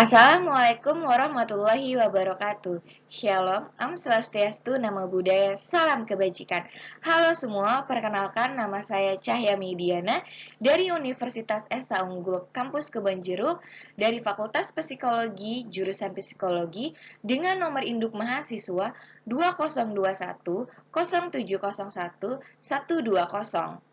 Assalamualaikum warahmatullahi wabarakatuh. Shalom, Om Swastiastu, Namo Buddhaya, Salam Kebajikan. Halo semua, perkenalkan nama saya Cahya Mediana dari Universitas Esa Unggul, Kampus Kebonjeruk, dari Fakultas Psikologi, jurusan Psikologi, dengan nomor induk mahasiswa 2021 0701 120.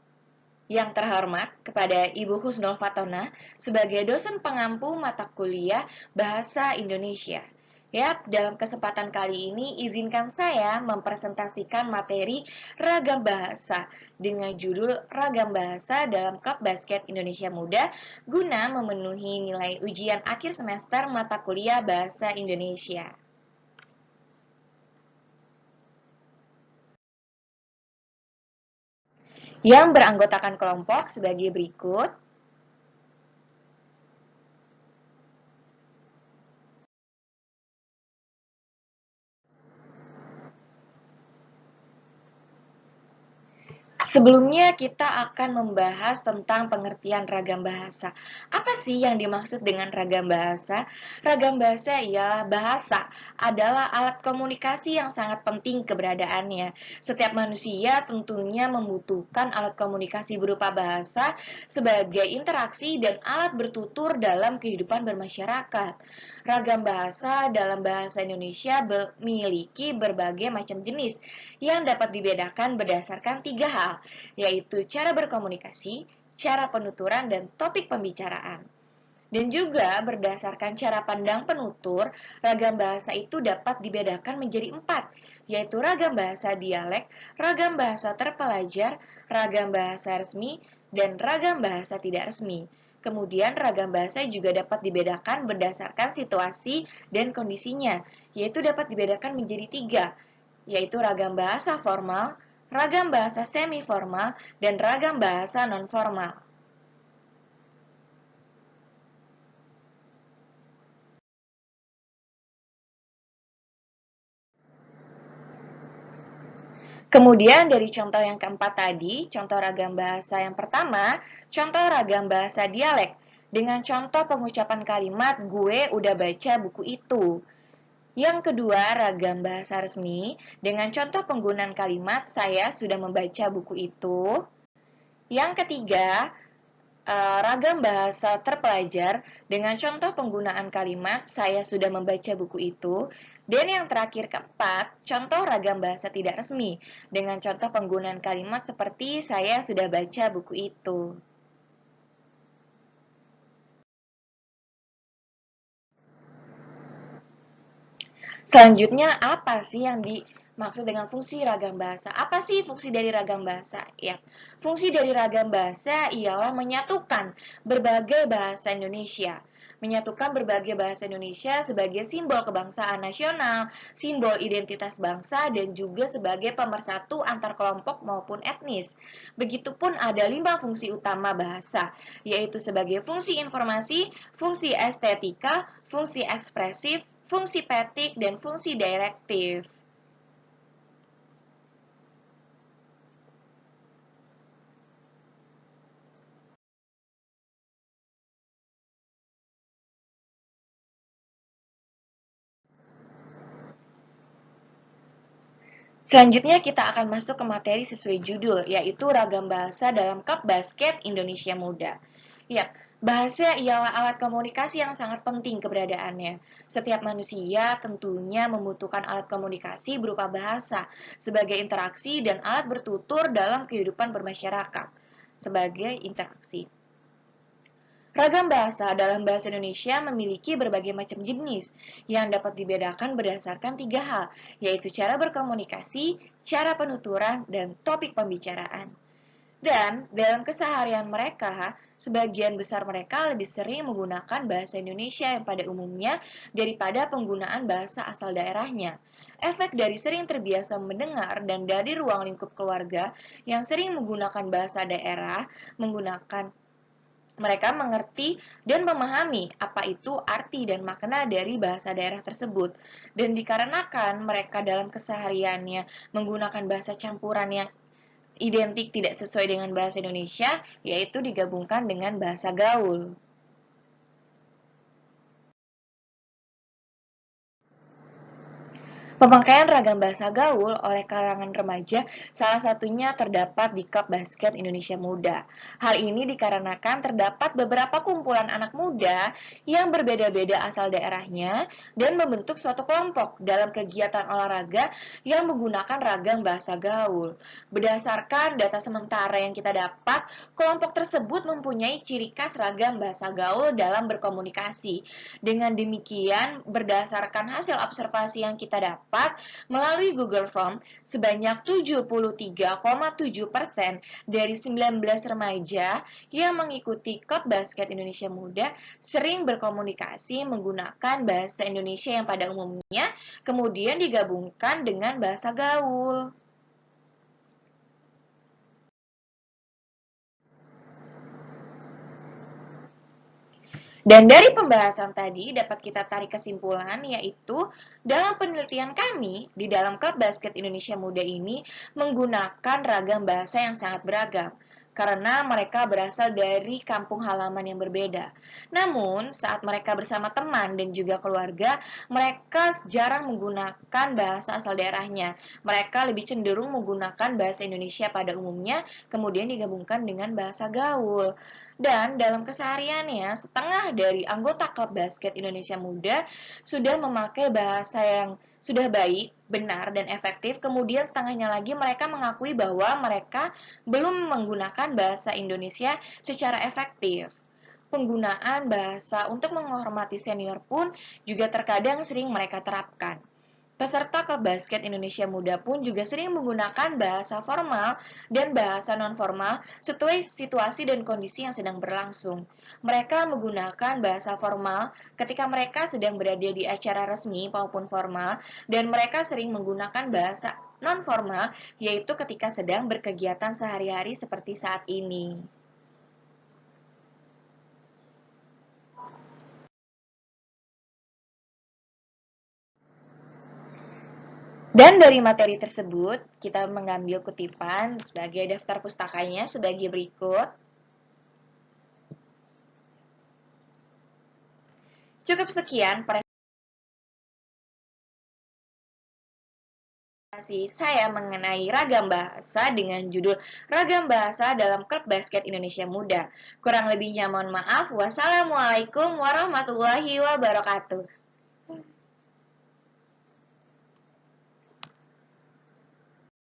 Yang terhormat kepada Ibu Husnul Fatona sebagai dosen pengampu mata kuliah Bahasa Indonesia. Yap, dalam kesempatan kali ini izinkan saya mempresentasikan materi Ragam Bahasa dengan judul Ragam Bahasa dalam Klub Basket Indonesia Muda guna memenuhi nilai ujian akhir semester mata kuliah Bahasa Indonesia. Yang beranggotakan kelompok sebagai berikut. Sebelumnya kita akan membahas tentang pengertian ragam bahasa. Apa sih yang dimaksud dengan ragam bahasa? Ragam bahasa ialah bahasa adalah alat komunikasi yang sangat penting keberadaannya. Setiap manusia tentunya membutuhkan alat komunikasi berupa bahasa sebagai interaksi dan alat bertutur dalam kehidupan bermasyarakat. Ragam bahasa dalam bahasa Indonesia memiliki berbagai macam jenis yang dapat dibedakan berdasarkan tiga hal, yaitu cara berkomunikasi, cara penuturan, dan topik pembicaraan. Dan juga berdasarkan cara pandang penutur, ragam bahasa itu dapat dibedakan menjadi empat, yaitu ragam bahasa dialek, ragam bahasa terpelajar, ragam bahasa resmi, dan ragam bahasa tidak resmi. Kemudian ragam bahasa juga dapat dibedakan berdasarkan situasi dan kondisinya, yaitu dapat dibedakan menjadi tiga, yaitu ragam bahasa formal, ragam bahasa semi-formal, dan ragam bahasa non-formal. Kemudian dari contoh yang keempat tadi, contoh ragam bahasa yang pertama, contoh ragam bahasa dialek. Dengan contoh pengucapan kalimat, gue udah baca buku itu. Yang kedua, ragam bahasa resmi. Dengan contoh penggunaan kalimat, saya sudah membaca buku itu. Yang ketiga, ragam bahasa terpelajar dengan contoh penggunaan kalimat saya sudah membaca buku itu. Dan yang terakhir keempat, contoh ragam bahasa tidak resmi dengan contoh penggunaan kalimat seperti saya sudah baca buku itu. Selanjutnya, apa sih yang dimaksud dengan fungsi ragam bahasa? Apa sih fungsi dari ragam bahasa? Ya, fungsi dari ragam bahasa ialah menyatukan berbagai bahasa Indonesia. Menyatukan berbagai bahasa Indonesia sebagai simbol kebangsaan nasional, simbol identitas bangsa, dan juga sebagai pemersatu antar kelompok maupun etnis. Begitupun ada 5 fungsi utama bahasa, yaitu sebagai fungsi informasi, fungsi estetika, fungsi ekspresif, fungsi petik, dan fungsi direktif. Selanjutnya kita akan masuk ke materi sesuai judul, yaitu ragam bahasa dalam Klub Basket Indonesia Muda. Ya, bahasa ialah alat komunikasi yang sangat penting keberadaannya. Setiap manusia tentunya membutuhkan alat komunikasi berupa bahasa sebagai interaksi dan alat bertutur dalam kehidupan bermasyarakat sebagai interaksi. Ragam bahasa dalam bahasa Indonesia memiliki berbagai macam jenis yang dapat dibedakan berdasarkan tiga hal, yaitu cara berkomunikasi, cara penuturan, dan topik pembicaraan. Dan dalam keseharian mereka, sebagian besar mereka lebih sering menggunakan bahasa Indonesia yang pada umumnya daripada penggunaan bahasa asal daerahnya. Efek dari sering terbiasa mendengar dan dari ruang lingkup keluarga yang sering menggunakan bahasa daerah, menggunakan mereka mengerti dan memahami apa itu arti dan makna dari bahasa daerah tersebut. Dan dikarenakan mereka dalam kesehariannya menggunakan bahasa campuran yang identik tidak sesuai dengan bahasa Indonesia, yaitu digabungkan dengan bahasa gaul. Pemakaian ragam bahasa gaul oleh kalangan remaja salah satunya terdapat di Klub Basket Indonesia Muda. Hal ini dikarenakan terdapat beberapa kumpulan anak muda yang berbeda-beda asal daerahnya dan membentuk suatu kelompok dalam kegiatan olahraga yang menggunakan ragam bahasa gaul. Berdasarkan data sementara yang kita dapat, kelompok tersebut mempunyai ciri khas ragam bahasa gaul dalam berkomunikasi. Dengan demikian, berdasarkan hasil observasi yang kita dapat, melalui Google Form, sebanyak 73,7% dari 19 remaja yang mengikuti Klub Basket Indonesia Muda sering berkomunikasi menggunakan bahasa Indonesia yang pada umumnya kemudian digabungkan dengan bahasa gaul. Dan dari pembahasan tadi dapat kita tarik kesimpulan yaitu dalam penelitian kami di dalam Klub Basket Indonesia Muda ini menggunakan ragam bahasa yang sangat beragam karena mereka berasal dari kampung halaman yang berbeda. Namun, saat mereka bersama teman dan juga keluarga, mereka jarang menggunakan bahasa asal daerahnya. Mereka lebih cenderung menggunakan bahasa Indonesia pada umumnya, kemudian digabungkan dengan bahasa gaul. Dan dalam kesehariannya, setengah dari anggota klub basket Indonesia Muda sudah memakai bahasa yang sudah baik, benar, dan efektif. Kemudian setengahnya lagi mereka mengakui bahwa mereka belum menggunakan bahasa Indonesia secara efektif. Penggunaan bahasa untuk menghormati senior pun juga terkadang sering mereka terapkan. Peserta klub basket Indonesia Muda pun juga sering menggunakan bahasa formal dan bahasa non-formal sesuai situasi dan kondisi yang sedang berlangsung. Mereka menggunakan bahasa formal ketika mereka sedang berada di acara resmi maupun formal, dan mereka sering menggunakan bahasa non-formal, yaitu ketika sedang berkegiatan sehari-hari seperti saat ini. Dan dari materi tersebut, kita mengambil kutipan sebagai daftar pustakanya sebagai berikut. Cukup sekian presentasi saya mengenai ragam bahasa dengan judul Ragam Bahasa dalam Klub Basket Indonesia Muda. Kurang lebihnya mohon maaf. Wassalamualaikum warahmatullahi wabarakatuh.